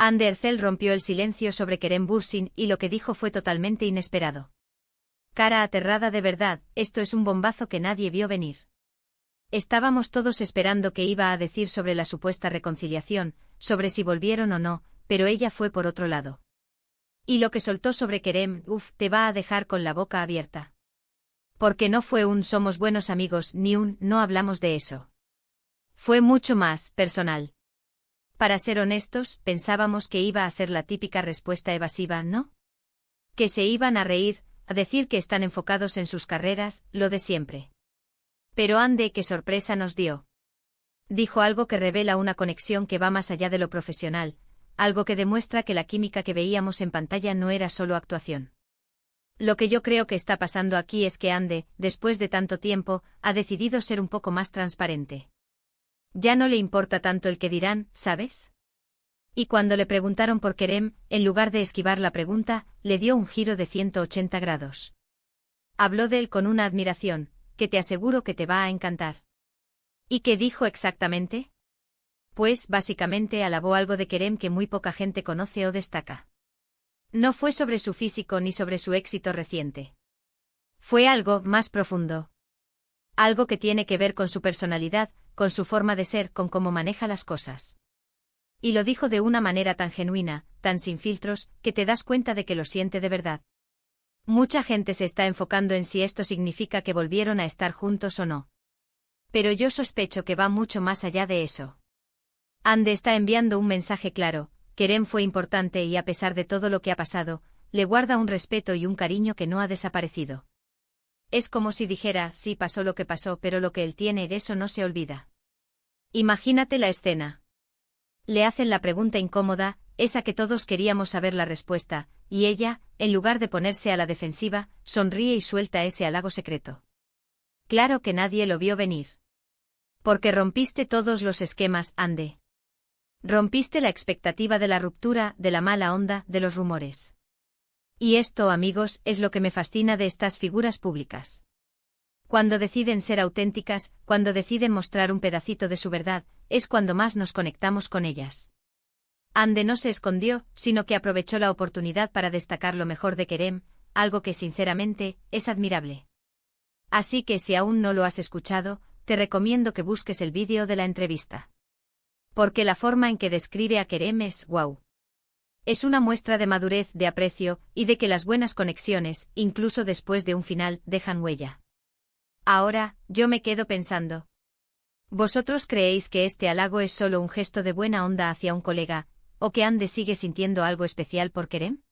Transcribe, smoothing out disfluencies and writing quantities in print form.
Andercel rompió el silencio sobre Kerem Bürsin y lo que dijo fue totalmente inesperado. Cara aterrada de verdad, esto es un bombazo que nadie vio venir. Estábamos todos esperando qué iba a decir sobre la supuesta reconciliación, sobre si volvieron o no, pero ella fue por otro lado. Y lo que soltó sobre Kerem, te va a dejar con la boca abierta. Porque no fue un somos buenos amigos ni un no hablamos de eso. Fue mucho más personal. Para ser honestos, pensábamos que iba a ser la típica respuesta evasiva, ¿no? Que se iban a reír, a decir que están enfocados en sus carreras, lo de siempre. Pero ande, qué sorpresa nos dio. Dijo algo que revela una conexión que va más allá de lo profesional, algo que demuestra que la química que veíamos en pantalla no era solo actuación. Lo que yo creo que está pasando aquí es que Ande, después de tanto tiempo, ha decidido ser un poco más transparente. Ya no le importa tanto el que dirán, ¿sabes? Y cuando le preguntaron por Kerem, en lugar de esquivar la pregunta, le dio un giro de 180 grados. Habló de él con una admiración, que te aseguro que te va a encantar. ¿Y qué dijo exactamente? Pues, básicamente alabó algo de Kerem que muy poca gente conoce o destaca. No fue sobre su físico ni sobre su éxito reciente. Fue algo más profundo. Algo que tiene que ver con su personalidad, con su forma de ser, con cómo maneja las cosas. Y lo dijo de una manera tan genuina, tan sin filtros, que te das cuenta de que lo siente de verdad. Mucha gente se está enfocando en si esto significa que volvieron a estar juntos o no. Pero yo sospecho que va mucho más allá de eso. Ande está enviando un mensaje claro, Kerem fue importante y a pesar de todo lo que ha pasado, le guarda un respeto y un cariño que no ha desaparecido. Es como si dijera, sí pasó lo que pasó, pero lo que él tiene de eso no se olvida. Imagínate la escena. Le hacen la pregunta incómoda, esa que todos queríamos saber la respuesta, y ella, en lugar de ponerse a la defensiva, sonríe y suelta ese halago secreto. Claro que nadie lo vio venir. Porque rompiste todos los esquemas, Ande. Rompiste la expectativa de la ruptura, de la mala onda, de los rumores. Y esto, amigos, es lo que me fascina de estas figuras públicas. Cuando deciden ser auténticas, cuando deciden mostrar un pedacito de su verdad, es cuando más nos conectamos con ellas. Ande no se escondió, sino que aprovechó la oportunidad para destacar lo mejor de Kerem, algo que sinceramente, es admirable. Así que si aún no lo has escuchado, te recomiendo que busques el vídeo de la entrevista. Porque la forma en que describe a Kerem es wow. Es una muestra de madurez, de aprecio, y de que las buenas conexiones, incluso después de un final, dejan huella. Ahora, yo me quedo pensando. ¿Vosotros creéis que este halago es solo un gesto de buena onda hacia un colega, o que Ande sigue sintiendo algo especial por Kerem?